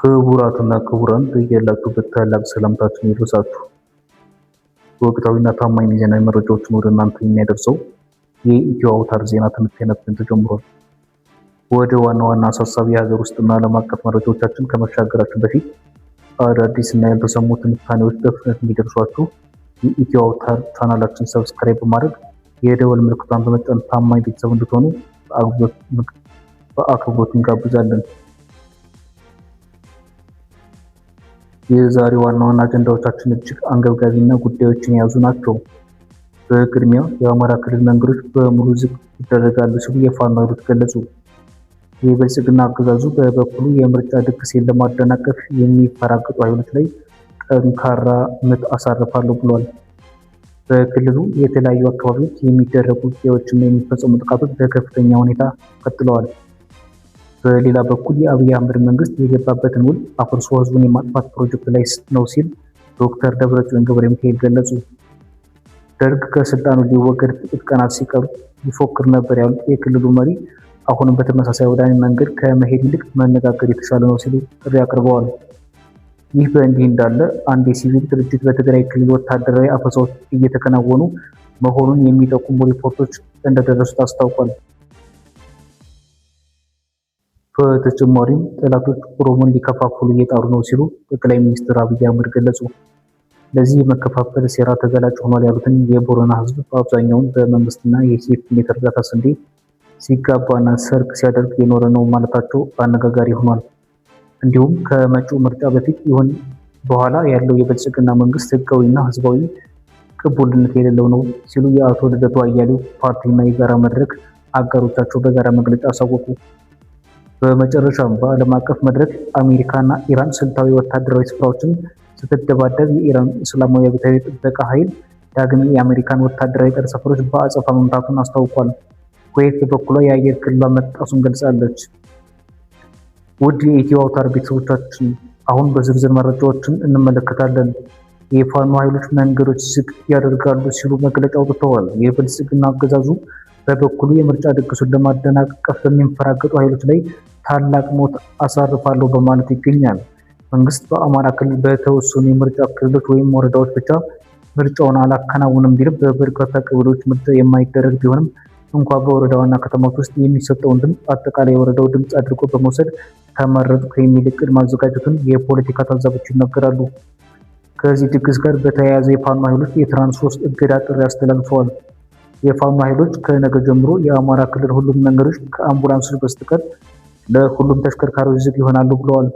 ክቡራትና ክቡራን በያላችሁበት ታላቅ ሰላምታችን ይድረሳችሁ። ወቅታዊና ታማኝ ዜናዊ መረጃዎችን ወደ እናንተ የሚያደርሰው የኢትዮ አውታር ዜና ትንታኔያችን ተጀምሯል። ወደ ዋና ዋና አሳሳቢ የሀገር ውስጥና ዓለም አቀፍ መረጃዎቻችን ከመሻገራችን በፊት አዳዲስና ያልተሰሙ ትንታኔዎች በፍጥነት እንዲደርሷችሁ የኢትዮ አውታር ቻናላችን ሰብስክራይብ በማድረግ የደወል ምልክቷን በመጫን ታማኝ ቤተሰብ እንድትሆኑ በአክብሮት እንጋብዛለን። የዛሬ ዋና ዋና አጀንዳዎቻችን እጅግ አንገብጋቢና ጉዳዮችን የያዙ ናቸው። በቅድሚያ የአማራ ክልል መንገዶች በሙሉ ዝግ ይደረጋሉ ሲሉ የፋኖ ኃይሎች ገለጹ። የብልጽግና አገዛዙ በበኩሉ የምርጫ ድግሴን ለማደናቀፍ የሚፈራገጡ ኃይሎች ላይ ጠንካራ ምት አሳርፋለሁ ብሏል። በክልሉ የተለያዩ አካባቢዎች የሚደረጉ ውጊያዎችና የሚፈጸሙ ጥቃቶች በከፍተኛ ሁኔታ ቀጥለዋል። በሌላ በኩል የአብይ አህመድ መንግስት የገባበትን ውል አፍርሶ ህዝቡን የማጥፋት ፕሮጀክት ላይ ነው ሲል ዶክተር ደብረጽዮን ገብረ ሚካኤል ገለጹ። ደርግ ከስልጣኑ ሊወገድ ጥቂት ቀናት ሲቀሩ ይፎክር ነበር ያሉት የክልሉ መሪ አሁንም በተመሳሳይ ወዳኔ መንገድ ከመሄድ ይልቅ መነጋገር የተሻለ ነው ሲሉ ጥሪ አቅርበዋል። ይህ በእንዲህ እንዳለ አንድ የሲቪል ድርጅት በትግራይ ክልል ወታደራዊ አፈሳዎች እየተከናወኑ መሆኑን የሚጠቁሙ ሪፖርቶች እንደደረሱት አስታውቋል። በተጨማሪም ጠላቶች ኦሮሞን ሊከፋፍሉ እየጣሩ ነው ሲሉ ጠቅላይ ሚኒስትር አብይ አህመድ ገለጹ። ለዚህ የመከፋፈል ሴራ ተጋላጭ ሆኗል ያሉትን የቦረና ህዝብ በአብዛኛውን በመንግስትና የሴፍቲኔት እርዳታ ስንዴ ሲጋባና ሰርግ ሲያደርግ የኖረ ነው ማለታቸው አነጋጋሪ ሆኗል። እንዲሁም ከመጪው ምርጫ በፊት ይሁን በኋላ ያለው የብልጽግና መንግስት ህጋዊና ህዝባዊ ቅቡልነት የሌለው ነው ሲሉ የአቶ ልደቱ አያሌው ፓርቲና የጋራ መድረክ አጋሮቻቸው በጋራ መግለጫ አሳወቁ። በመጨረሻም በዓለም አቀፍ መድረክ አሜሪካና ኢራን ስልታዊ ወታደራዊ ስፍራዎችን ስትደባደብ የኢራን እስላማዊ አብዮታዊ ጥበቃ ኃይል ዳግም የአሜሪካን ወታደራዊ ጦር ሰፈሮች በአጸፋ መምታቱን አስታውቋል። ኩዌት በበኩሏ የአየር ክልሏ መጣሱን ገልጻለች። ውድ የኢትዮ አውታር ቤተሰቦቻችን አሁን በዝርዝር መረጃዎችን እንመለከታለን። የፋኖ ኃይሎች መንገዶች ዝግ ያደርጋሉ ሲሉ መግለጫ አውጥተዋል። የብልጽግና አገዛዙ በበኩሉ የምርጫ ድግሱን ለማደናቀፍ በሚንፈራገጡ ኃይሎች ላይ ታላቅ ሞት አሳርፋለሁ በማለት ይገኛል። መንግስት በአማራ ክልል በተወሰኑ የምርጫ ክልሎች ወይም ወረዳዎች ብቻ ምርጫውን አላከናውንም ቢልም በበርካታ ቀበሌዎች ምርጫ የማይደረግ ቢሆንም እንኳ በወረዳ ዋና ከተሞች ውስጥ የሚሰጠውን ድምፅ አጠቃላይ የወረዳው ድምፅ አድርጎ በመውሰድ ተመረጥኩ የሚል እቅድ ማዘጋጀቱን የፖለቲካ ታዛቢዎች ይናገራሉ። ከዚህ ድግስ ጋር በተያያዘ የፋኖ ኃይሎች የትራንስፖርት እገዳ ጥሪ አስተላልፈዋል። የፋኖ ኃይሎች ከነገ ጀምሮ የአማራ ክልል ሁሉም መንገዶች ከአምቡላንሶች በስተቀር ለሁሉም ተሽከርካሪዎች ዝግ ይሆናሉ ብለዋል።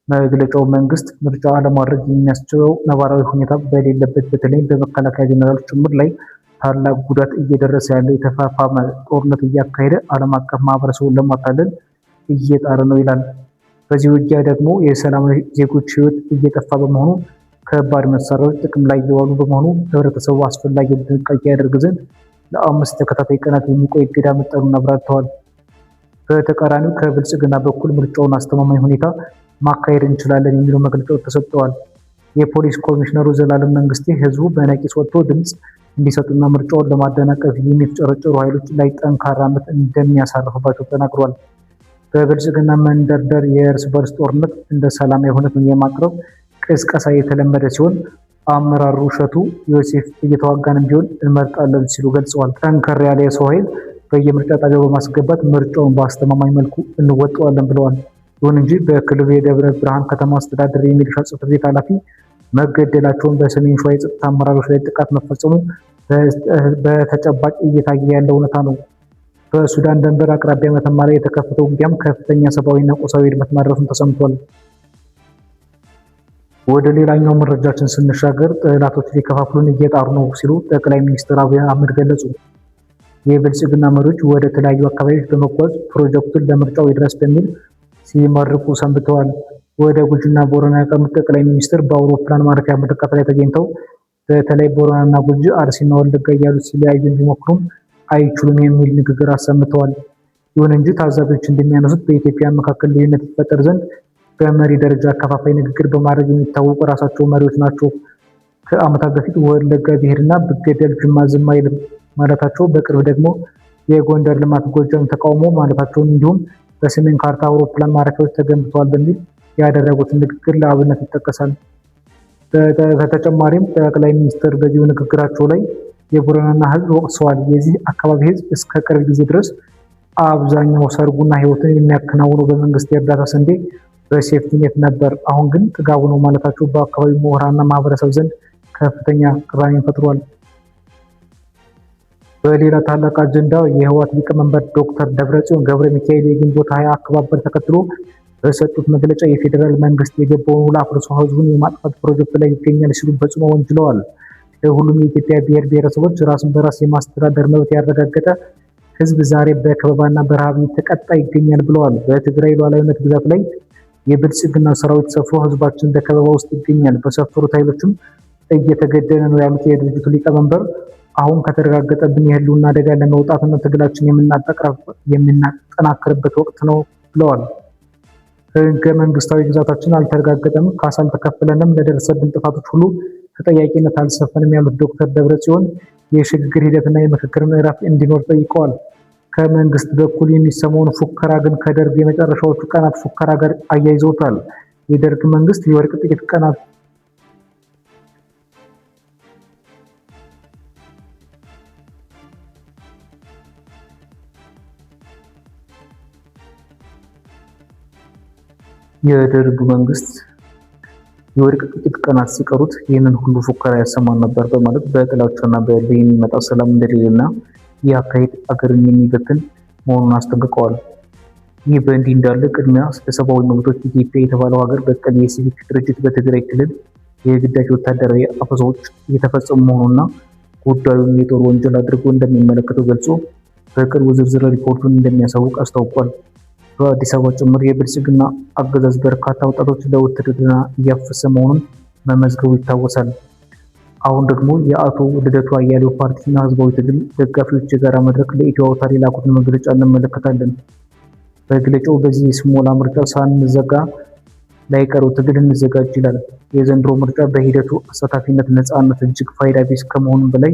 መግለጫው መንግስት ምርጫ ለማድረግ የሚያስችለው ነባራዊ ሁኔታ በሌለበት በተለይም በመከላከያ ጀነራሎች ጭምር ላይ ታላቅ ጉዳት እየደረሰ ያለ የተፋፋመ ጦርነት እያካሄደ ዓለም አቀፍ ማህበረሰቡን ለማታለል እየጣረ ነው ይላል። በዚህ ውጊያ ደግሞ የሰላማዊ ዜጎች ህይወት እየጠፋ በመሆኑ ከባድ መሳሪያዎች ጥቅም ላይ እየዋሉ በመሆኑ ህብረተሰቡ አስፈላጊውን ጥንቃቄ ያደርግ ዘንድ ለ5 ተከታታይ ቀናት የሚቆይ እገዳ መጣሉን አብራርተዋል። በተቃራኒው ከብልጽግና በኩል ምርጫውን አስተማማኝ ሁኔታ ማካሄድ እንችላለን የሚሉ መግለጫዎች ተሰጥተዋል። የፖሊስ ኮሚሽነሩ ዘላለም መንግስቴ ህዝቡ በነቂስ ወጥቶ ድምፅ እንዲሰጡና ምርጫውን ለማደናቀፍ የሚፍጨረጨሩ ኃይሎች ላይ ጠንካራ ምት እንደሚያሳርፍባቸው ተናግሯል። በብልጽግና መንደርደር የእርስ በርስ ጦርነት እንደ ሰላማዊ ሁኔታን የማቅረብ ቅስቀሳ የተለመደ ሲሆን አመራሩ እሸቱ ዮሴፍ እየተዋጋንም ቢሆን እንመርጣለን ሲሉ ገልጸዋል። ጠንከር ያለ የሰው ኃይል በየምርጫ ጣቢያው በማስገባት ምርጫውን በአስተማማኝ መልኩ እንወጣዋለን ብለዋል። ይሁን እንጂ በክልሉ የደብረ ብርሃን ከተማ አስተዳደር የሚሊሻ ጽሕፈት ቤት ኃላፊ መገደላቸውን፣ በሰሜን ሸዋ የጸጥታ አመራሮች ላይ ጥቃት መፈጸሙ በተጨባጭ እየታየ ያለ እውነታ ነው። በሱዳን ድንበር አቅራቢያ መተማ ላይ የተከፈተው ውጊያም ከፍተኛ ሰብአዊና ቁሳዊ ውድመት ማድረሱን ተሰምቷል። ወደ ሌላኛው መረጃችን ስንሻገር ጠላቶች ሊከፋፍሉን እየጣሩ ነው ሲሉ ጠቅላይ ሚኒስትር አብይ አህመድ ገለጹ። የብልጽግና መሪዎች ወደ ተለያዩ አካባቢዎች በመጓዝ ፕሮጀክቱን ለምርጫው ይድረስ በሚል ሲመርቁ ሰንብተዋል። ወደ ጉጂና ቦረና ያቀኑት ጠቅላይ ሚኒስትር በአውሮፕላን ማረፊያ ምርቃት ላይ ተገኝተው በተለይ ቦረናና ጉጂ፣ አርሲና ወለጋ እያሉ ሲለያዩ ቢሞክሩም አይችሉም የሚል ንግግር አሰምተዋል። ይሁን እንጂ ታዛቢዎች እንደሚያነሱት በኢትዮጵያ መካከል ልዩነት ይፈጠር ዘንድ በመሪ ደረጃ አከፋፋይ ንግግር በማድረግ የሚታወቁ ራሳቸው መሪዎች ናቸው። ከዓመታት በፊት ወለጋ ብሄድና ብገደል ጅማ ዝም አይልም ማለታቸው፣ በቅርብ ደግሞ የጎንደር ልማት ጎጃም ተቃውሞ ማለታቸውን እንዲሁም በሰሜን ካርታ አውሮፕላን ማረፊያዎች ተገንብተዋል በሚል ያደረጉት ንግግር ለአብነት ይጠቀሳል። በተጨማሪም ጠቅላይ ሚኒስትር በዚሁ ንግግራቸው ላይ የቦረናና ህዝብ ወቅሰዋል። የዚህ አካባቢ ህዝብ እስከ ቅርብ ጊዜ ድረስ አብዛኛው ሰርጉና ህይወትን የሚያከናውነው በመንግስት የእርዳታ ስንዴ በሴፍቲኔት ነበር። አሁን ግን ጥጋቡ ነው ማለታቸው በአካባቢው ምሁራንና ማህበረሰብ ዘንድ ከፍተኛ ቅራኔን ፈጥሯል። በሌላ ታላቅ አጀንዳ የህወሓት ሊቀመንበር ዶክተር ደብረጽዮን ገብረ ሚካኤል የግንቦት 20 አከባበር ተከትሎ በሰጡት መግለጫ የፌዴራል መንግስት የገባውን ውል አፍርሶ ህዝቡን የማጥፋት ፕሮጀክት ላይ ይገኛል ሲሉ በጽኑ ወንጅለዋል። ለሁሉም የኢትዮጵያ ብሔር ብሔረሰቦች ራስን በራስ የማስተዳደር መብት ያረጋገጠ ህዝብ ዛሬ በከበባና በረሃብ እየተቀጣ ይገኛል ብለዋል። በትግራይ ሉዓላዊነት ግዛት ላይ የብልጽግና ሰራዊት ሰፍሮ ህዝባችን በከበባ ውስጥ ይገኛል፣ በሰፈሩት ኃይሎችም እየተገደለ ነው ያሉት የድርጅቱ ሊቀመንበር አሁን ከተረጋገጠብን የህልውና አደጋ ለመውጣትና ትግላችን የምናጠናክርበት ወቅት ነው ብለዋል። ህገ መንግስታዊ ግዛታችን አልተረጋገጠም፣ ካሳ አልተከፈለንም፣ ለደረሰብን ጥፋቶች ሁሉ ተጠያቂነት አልሰፈንም ያሉት ዶክተር ደብረጽዮን የሽግግር ሂደትና የምክክር ምዕራፍ እንዲኖር ጠይቀዋል። ከመንግስት በኩል የሚሰማውን ፉከራ ግን ከደርግ የመጨረሻዎቹ ቀናት ፉከራ ጋር አያይዘውታል። የደርግ መንግስት ሊወድቅ ጥቂት ቀናት የደርግ መንግስት የወድቅ ጥቂት ቀናት ሲቀሩት ይህንን ሁሉ ፉከራ ያሰማን ነበር በማለት በጥላቻና በእልህ የሚመጣ ሰላም እንደሌለና ይህ አካሄድ አገርን የሚበትን መሆኑን አስጠንቅቀዋል። ይህ በእንዲህ እንዳለ ቅድሚያ ስለ ሰብአዊ መብቶች ኢትዮጵያ የተባለው ሀገር በቀል የሲቪክ ድርጅት በትግራይ ክልል የግዳጅ ወታደራዊ አፈሳዎች እየተፈጸሙ መሆኑና ጉዳዩን የጦር ወንጀል አድርጎ እንደሚመለከተው ገልጾ በቅርቡ ዝርዝር ሪፖርቱን እንደሚያሳውቅ አስታውቋል። በአዲስ አበባ ጭምር የብልጽግና አገዛዝ በርካታ ወጣቶች ለውትድርና እያፈሰ መሆኑን መመዝገቡ ይታወሳል። አሁን ደግሞ የአቶ ልደቱ አያሌው ፓርቲና ህዝባዊ ትግል ደጋፊዎች የጋራ መድረክ ለኢትዮ አውታር የላኩትን መግለጫ እንመለከታለን። መግለጫው በዚህ የስሞላ ምርጫ ሳንዘጋ ላይቀረው ትግል እንዘጋጅ ይላል። የዘንድሮ ምርጫ በሂደቱ አሳታፊነት፣ ነፃነት እጅግ ፋይዳ ቢስ ከመሆኑም በላይ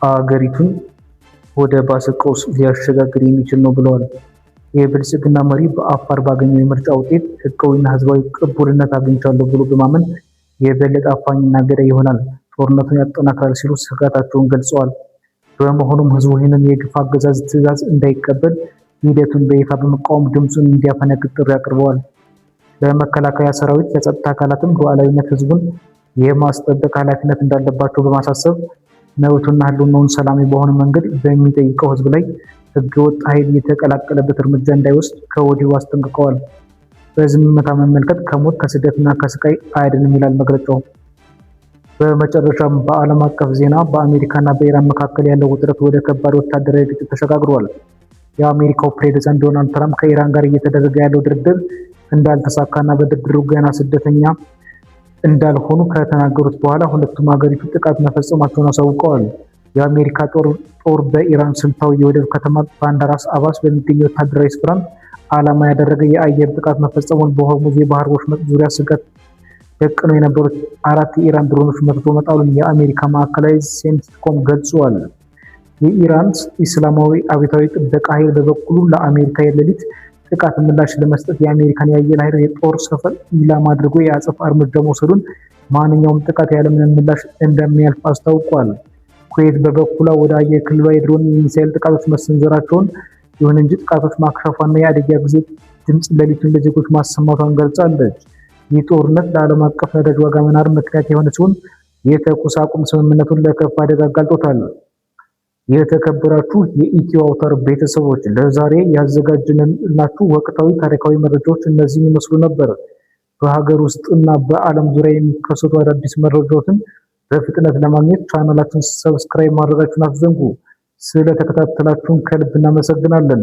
አገሪቱን ወደ ባሰ ቀውስ ሊያሸጋግር የሚችል ነው ብለዋል። የብልጽግና መሪ በአፋር ባገኘው የምርጫ ውጤት ህጋዊና ህዝባዊ ቅቡልነት አግኝቻለሁ ብሎ በማመን የበለጠ አፋኝና ገዳይ ይሆናል፣ ጦርነቱን ያጠናክራል ሲሉ ስጋታቸውን ገልጸዋል። በመሆኑም ህዝቡ ይህንን የግፍ አገዛዝ ትዕዛዝ እንዳይቀበል ሂደቱን በይፋ በመቃወም ድምፁን እንዲያፈነግጥ ጥሪ አቅርበዋል። ለመከላከያ ሰራዊት፣ የጸጥታ አካላትም ሉዓላዊነት ህዝቡን የማስጠበቅ ኃላፊነት እንዳለባቸው በማሳሰብ መብቱና ህልውናውን ሰላማዊ በሆነ መንገድ በሚጠይቀው ህዝብ ላይ ህገወጥ ኃይል የተቀላቀለበት እርምጃ እንዳይወስድ ከወዲሁ አስጠንቅቀዋል። በዝምታ መመልከት ከሞት ከስደትና ከስቃይ አያድንም ይላል መግለጫው። በመጨረሻም በዓለም አቀፍ ዜና በአሜሪካና በኢራን መካከል ያለው ውጥረት ወደ ከባድ ወታደራዊ ግጭት ተሸጋግሯል። የአሜሪካው ፕሬዝዳንት ዶናልድ ትራምፕ ከኢራን ጋር እየተደረገ ያለው ድርድር እንዳልተሳካና በድርድሩ ገና ስደተኛ እንዳልሆኑ ከተናገሩት በኋላ ሁለቱም ሀገሪቱ ጥቃት መፈጸማቸውን አሳውቀዋል። የአሜሪካ ጦር በኢራን ስልታዊ የወደብ ከተማ ባንዳር አባስ በሚገኝ ወታደራዊ ስፍራን ዓላማ ያደረገ የአየር ጥቃት መፈጸሙን፣ በሆርሙዝ የባህር ወሽመጥ ዙሪያ ስጋት ደቅነው የነበሩት 4 የኢራን ድሮኖች መትቶ መጣሉን የአሜሪካ ማዕከላዊ ሴንቲኮም ገልጿል። የኢራን እስላማዊ አብዮታዊ ጥበቃ ኃይል በበኩሉ ለአሜሪካ የሌሊት ጥቃት ምላሽ ለመስጠት የአሜሪካን የአየር ኃይል የጦር ሰፈር ኢላማ አድርጎ የአጸፋ እርምጃ መውሰዱን፣ ማንኛውም ጥቃት ያለምንም ምላሽ እንደሚያልፍ አስታውቋል። ኩዌት በበኩሏ ወደ አየር ክልሏ የድሮን የሚሳኤል ጥቃቶች መሰንዘራቸውን፣ ይሁን እንጂ ጥቃቶች ማክሸፏና የአደጋ ጊዜ ድምፅ ሌሊቱን ለዜጎች ማሰማቷን ገልጻለች። ይህ ጦርነት ለዓለም አቀፍ ነዳጅ ዋጋ መናር ምክንያት የሆነ ሲሆን የተኩስ አቁም ስምምነቱን ለከፍ አደጋ አጋልጦታል። የተከበራችሁ የኢትዮ አውታር ቤተሰቦች ለዛሬ ያዘጋጀንላችሁ ወቅታዊ ታሪካዊ መረጃዎች እነዚህን ይመስሉ ነበር። በሀገር ውስጥና በዓለም ዙሪያ የሚከሰቱ አዳዲስ መረጃዎችን በፍጥነት ለማግኘት ቻናላችንን ሰብስክራይብ ማድረጋችሁን አትዘንጉ። ስለተከታተላችሁን ከልብ እናመሰግናለን።